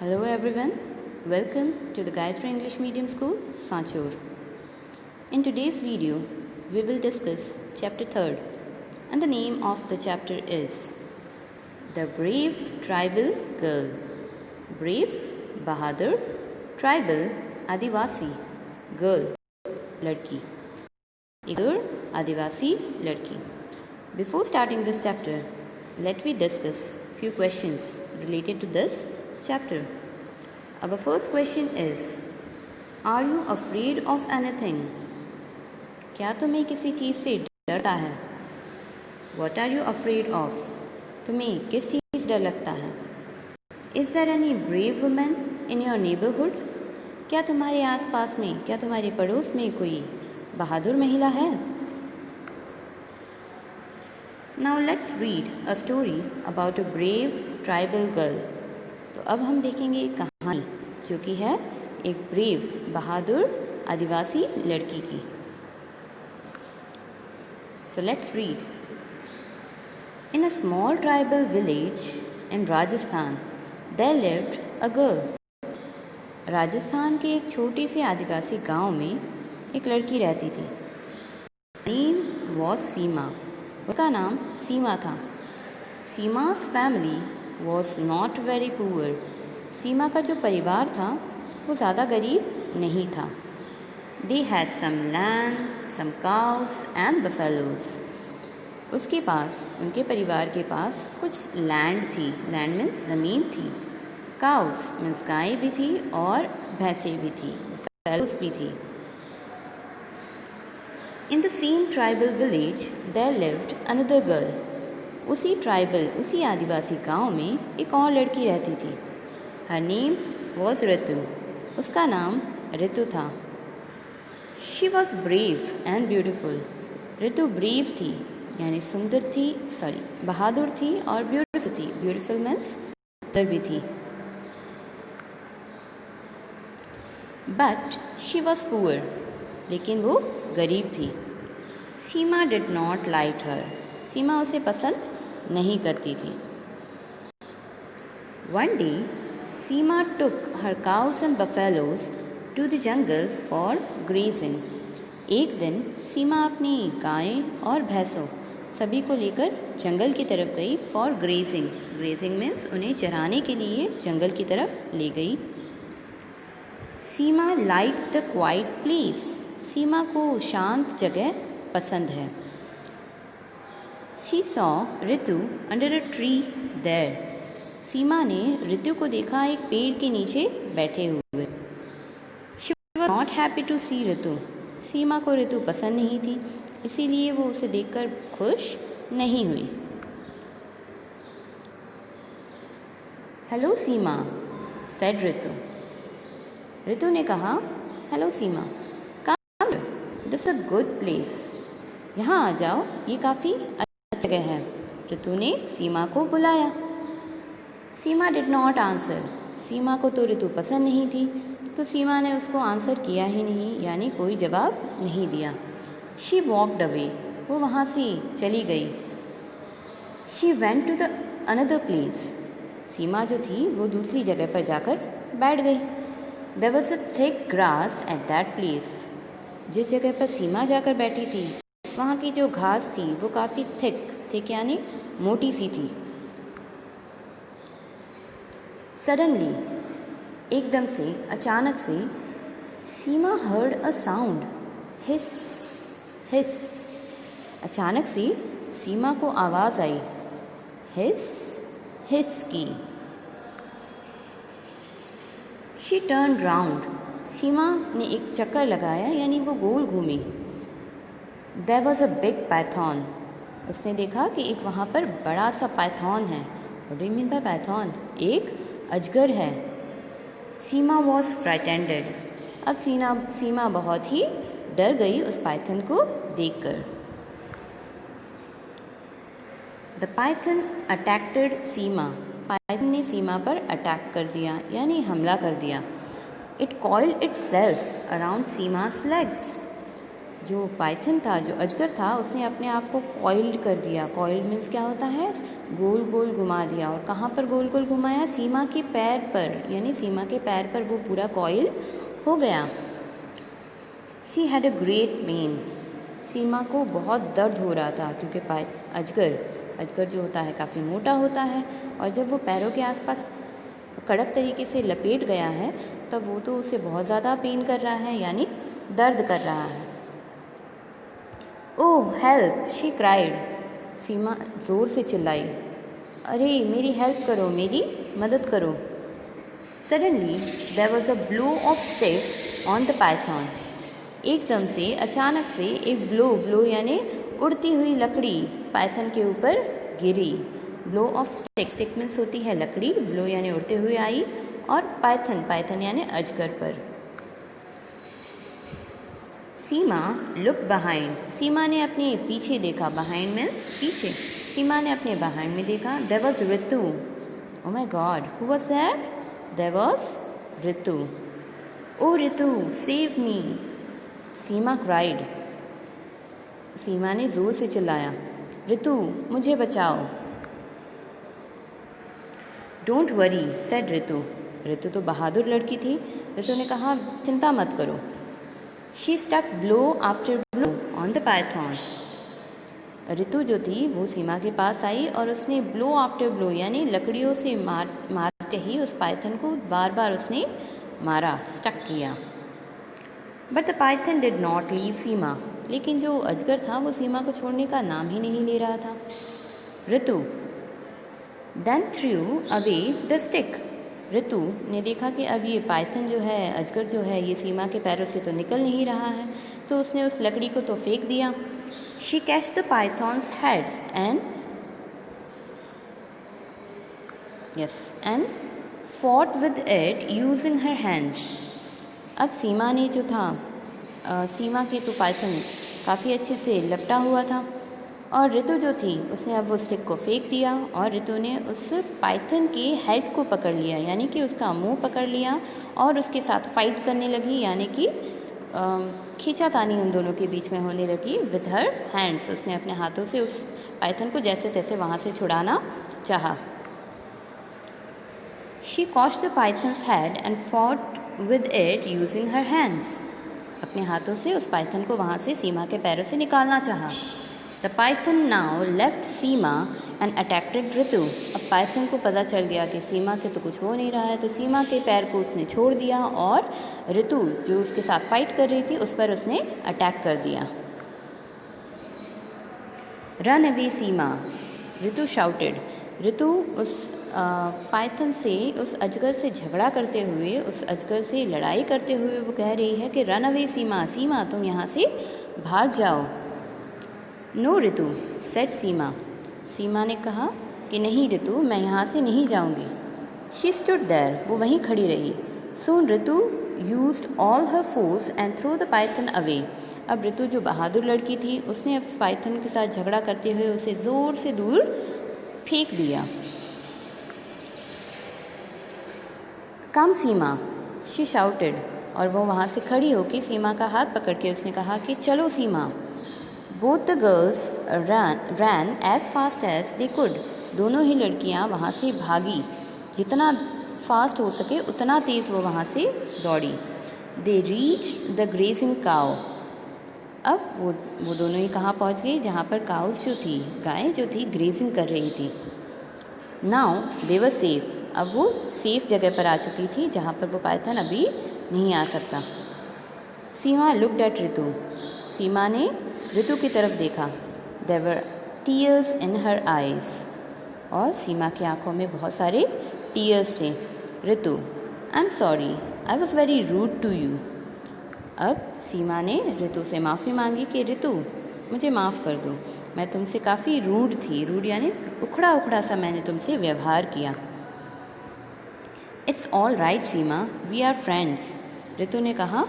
Hello everyone, welcome to the Gayatri English Medium School, Sanchur. In today's video, we will discuss chapter 3rd and the name of the chapter is The Brave Tribal Girl. Brave, Bahadur, Tribal, Adivasi, Girl, Ladki. Girl, Adivasi, Ladki. Before starting this chapter, let me discuss few questions related to this chapter. Our first question is, are you afraid of anything? क्या तुम्हें किसी चीज़ से डरता है? What are you afraid of? तुम्हें किस चीज़ से डर लगता है? Is there any brave woman in your neighborhood? क्या तुम्हारे आसपास में, क्या तुम्हारे पड़ोस में कोई बहादुर महिला है? Now let's read a story about a brave tribal girl. तो अब हम देखेंगे एक कहानी जो कि है एक ब्रेव बहादुर आदिवासी लड़की की. So let's read. In a small tribal village in Rajasthan, there lived a girl. Rajasthan के एक छोटे से आदिवासी गांव में एक लड़की रहती थी. Name was Seema. उसका नाम सीमा था. Seema's family was not very poor. सीमा का जो परिवार था वो ज़्यादा गरीब नहीं था. They had some land, some cows and buffaloes. उसके पास, उनके परिवार के पास कुछ लैंड थी. लैंड मीन्स ज़मीन थी. काउस मीन्स गाय भी थी और भैंसें भी थी. buffaloes भी थी. In the same tribal village there lived another girl. उसी ट्राइबल, उसी आदिवासी गांव में एक और लड़की रहती थी. Her name was Ritu. उसका नाम रितु था. She was brave and beautiful. Ritu brave थी यानी सुंदर थी, बहादुर थी और ब्यूटीफुल थी. ब्यूटीफुल मीन्स सुंदर भी थी. But she was poor. लेकिन वो गरीब थी. सीमा did not like her. सीमा उसे पसंद नहीं करती थी. One day, Seema took her cows and buffaloes to the jungle for grazing. एक दिन सीमा अपनी गायें और भैंसों सभी को लेकर जंगल की तरफ गई for grazing. Grazing means उन्हें चराने के लिए जंगल की तरफ ले गई. सीमा liked the quiet place. सीमा को शांत जगह पसंद है. She saw Ritu under a tree there. सीमा ने रितु को देखा एक पेड़ के नीचे बैठे हुए. She was not happy to see Ritu. सीमा को रितु पसंद नहीं थी, इसीलिए वो उसे देखकर खुश नहीं हुई. Hello सीमा, said रितु. रितु ने कहा, hello Seema, come, this is a good place. यहाँ आ जाओ, ये काफ़ी जगह है. रितु ने सीमा को बुलाया. सीमा डिड नॉट आंसर. सीमा को तो रितु पसंद नहीं थी, तो सीमा ने उसको आंसर किया ही नहीं, यानी कोई जवाब नहीं दिया. She walked away. वो वहाँ से चली गई. She went to the another place. Seema जो थी वो दूसरी जगह पर जाकर बैठ गई. There was a thick grass at that place. जिस जगह पर सीमा जाकर बैठी थी वहाँ की जो घास थी वो काफ़ी थिक यानी मोटी सी थी. सडनली, एकदम से, अचानक से, सीमा हर्ड अ साउंड. हिस हिस. अचानक से सीमा को आवाज़ आई हिस हिस की. She turn round. सीमा ने एक चक्कर लगाया यानी वो गोल घूमी. There was a big python. उसने देखा कि एक वहाँ पर बड़ा सा पाइथन है. What do you mean by Python? एक अजगर है. सीमा वॉज फ्राइटेंडेड. अब सीमा बहुत ही डर गई उस पाइथन को देखकर. The python attacked Seema. Python ने सीमा पर अटैक कर दिया यानी हमला कर दिया. It coiled itself around Seema's legs. जो पाइथन था, जो अजगर था, उसने अपने आप को कॉइल्ड कर दिया. कॉइल्ड मीन्स क्या होता है? गोल गोल घुमा दिया। और कहाँ पर गोल गोल घुमाया? सीमा के पैर पर, यानी सीमा के पैर पर वो पूरा कॉइल हो गया। She had a great pain. Seema को बहुत दर्द हो रहा था क्योंकि अजगर जो होता है काफ़ी मोटा होता है, और जब वो पैरों के आसपास कड़क तरीके से लपेट गया है तब वो तो उसे बहुत ज़्यादा पेन कर रहा है, यानी दर्द कर रहा है। ओह हेल्प, शी क्राइड। सीमा ज़ोर से चिल्लाई, अरे मेरी हेल्प करो, मेरी मदद करो। Suddenly there was a blow of stick on the python. एकदम से, अचानक से एक ब्लो यानी उड़ती हुई लकड़ी पाइथन के ऊपर गिरी। ब्लो ऑफ स्टिक मीन्स होती है लकड़ी, ब्लो यानी उड़ते हुए आई, और पाइथन यानी अजगर पर। सीमा लुक बिहाइंड। सीमा ने अपने पीछे देखा। बिहाइंड मीन्स पीछे। सीमा ने अपने बिहाइंड में देखा। There was Ritu. Oh my God, who was that? There was Ritu. Oh Ritu, save me, Seema cried. Seema ने जोर से चिल्लाया, ऋतु मुझे बचाओ। Don't worry said Ritu. Ritu तो बहादुर लड़की थी। ऋतु ने कहा, चिंता मत करो। She stuck blow after blow on the python. Ritu जो थी वो सीमा के पास आई और उसने ब्लो आफ्टर ब्लो यानी लकड़ियों से मारते ही उस पाइथन को बार बार उसने मारा, स्टक किया। But the python did not leave Seema. लेकिन जो अजगर था वो सीमा को छोड़ने का नाम ही नहीं ले रहा था। Ritu then threw away the stick. Ritu ने देखा कि अब ये पाइथन जो है, अजगर जो है, ये सीमा के पैरों से तो निकल नहीं रहा है, तो उसने उस लकड़ी को तो फेंक दिया। She catch the pythons head and fought with it using her hands. अब सीमा ने जो था, सीमा के तो पाइथन काफ़ी अच्छे से लपटा हुआ था, और ऋतु जो थी उसने अब वो स्टिक को फेंक दिया और ऋतु ने उस पाइथन के हेड को पकड़ लिया, यानी कि उसका मुंह पकड़ लिया और उसके साथ फाइट करने लगी, यानी कि खींचातानी उन दोनों के बीच में होने लगी। विद हर हैंड्स, उसने अपने हाथों से उस पाइथन को जैसे तैसे वहाँ से छुड़ाना चाहा। She caught the python's head and fought with it using her hands. अपने हाथों से उस पाइथन को वहाँ से सीमा के पैरों से निकालना चाहा। The python now left Seema and attacked Ritu. अब पाइथन को पता चल गया कि सीमा से तो कुछ हो नहीं रहा है, तो सीमा के पैर को उसने छोड़ दिया और ऋतु जो उसके साथ फाइट कर रही थी उस पर उसने अटैक कर दिया। रन अवे सीमा, ऋतु शाउटेड। ऋतु उस पाइथन से, उस अजगर से झगड़ा करते हुए, उस अजगर से लड़ाई करते हुए वो कह रही है कि रन अवे सीमा, सीमा तुम यहाँ से भाग जाओ। नो ऋतु सेड सीमा। सीमा ने कहा कि नहीं ऋतु, मैं यहाँ से नहीं जाऊँगी। शी स्टूड देयर, वो वहीं खड़ी रही। Soon Ritu used all her force and throw the python away. अब ऋतु जो बहादुर लड़की थी उसने अब पाइथन के साथ झगड़ा करते हुए उसे ज़ोर से दूर फेंक दिया। कम सीमा, शी शाउटेड। और वो वहाँ से खड़ी होकर सीमा का हाथ पकड़ के उसने कहा कि चलो Seema. Both the girls ran as fast as they could. दोनों ही लड़कियाँ वहाँ से भागी, जितना फास्ट हो सके उतना तेज़ वो वहाँ से दौड़ी। They reach the grazing cow. अब वो दोनों ही कहाँ पहुँच गई? जहाँ पर काउस जो थी, गायें जो थी, ग्रेजिंग कर रही थी। Now they were safe. अब वो सेफ जगह पर आ चुकी थी जहाँ पर वो पाइथन अभी नहीं आ सकता। सीमा लुक्ड एट ऋतु। सीमा ने ऋतु की तरफ देखा। There were tears in her eyes. और सीमा की आंखों में बहुत सारे टीयर्स थे। Ritu I am sorry, I was very rude to you. अब सीमा ने ऋतु से माफ़ी मांगी कि ऋतु मुझे माफ़ कर दो, मैं तुमसे काफ़ी रूड थी। रूड यानी उखड़ा उखड़ा सा मैंने तुमसे व्यवहार किया। It's all right Seema, we are friends. Ritu ने कहा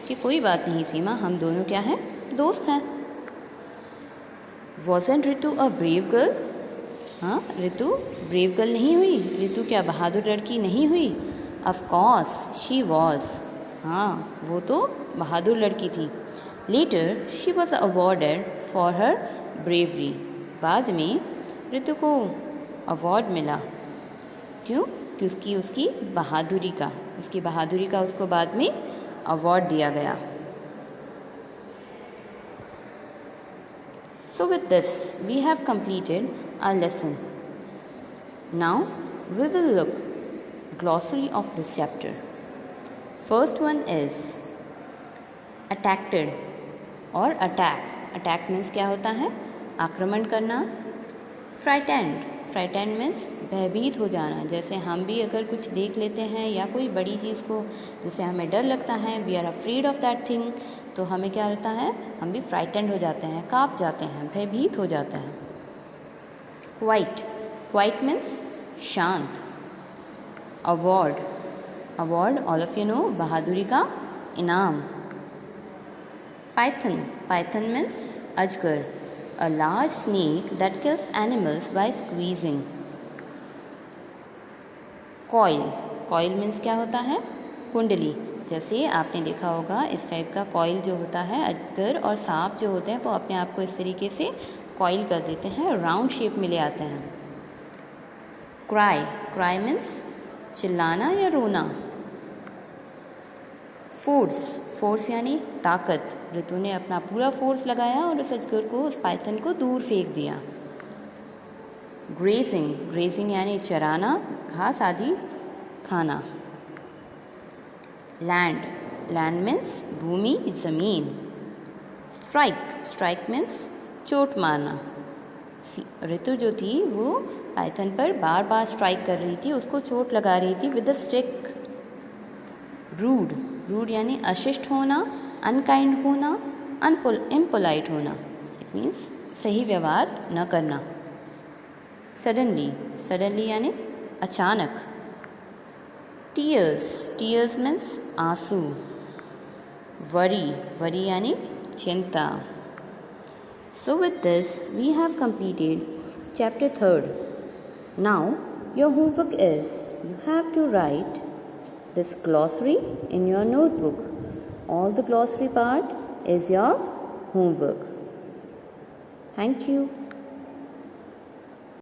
कि कोई बात नहीं सीमा, हम दोनों क्या हैं? दोस्त हैं। Wasn't Ritu a brave girl? हाँ, ऋतु ब्रेव गर्ल नहीं हुई? ऋतु क्या बहादुर लड़की नहीं हुई? Of course she was. हाँ, वो तो बहादुर लड़की थी। Later she was awarded for her bravery. बाद में ऋतु को अवार्ड मिला। क्यों? क्योंकि उसकी बहादुरी का उसको बाद में अवार्ड दिया गया। So with this, we have completed our lesson. Now we will look glossary of this chapter. First one is attacked or attack. Attack means क्या होता है? आक्रमण करना। Frightened means भयभीत हो जाना। जैसे हम भी अगर कुछ देख लेते हैं या कोई बड़ी चीज़ को जिससे हमें डर लगता है, we are afraid of that thing, तो हमें क्या होता है? हम भी फ्राइटेंड हो जाते हैं, काँप जाते हैं, भयभीत हो जाते हैं। क्वाइट मीन्स शांत। Award all of you know, बहादुरी का इनाम। पाइथन मीन्स अजगर, a large snake that kills animals by squeezing. Coil means क्या होता है? कुंडली। जैसे आपने देखा होगा इस टाइप का कॉइल जो होता है, अजगर और सांप जो होते हैं वो अपने आप को इस तरीके से कॉइल कर देते हैं, राउंड शेप में ले आते हैं। क्राई मीन्स चिल्लाना या रोना। फोर्स यानी ताकत। ऋतु ने अपना पूरा फोर्स लगाया और उस अजगर को, उस पाइथन को दूर फेंक दिया। ग्रेजिंग यानी चराना, घास आदि खाना। लैंड मीन्स भूमि, ज़मीन। स्ट्राइक मीन्स चोट मारना। ऋतु जो थी वो पाइथन पर बार बार स्ट्राइक कर रही थी, उसको चोट लगा रही थी विद अ स्टिक। रूड यानी अशिष्ट होना, अनकाइंड होना, इम्पोलाइट होना। इट मीन्स सही व्यवहार न करना। सडनली यानी अचानक। टीयर्स मीन्स आंसू। वरी यानी चिंता। So with this we have completed chapter 3rd. Now your homework is you have to write this glossary in your notebook. All the glossary part is your homework. Thank you.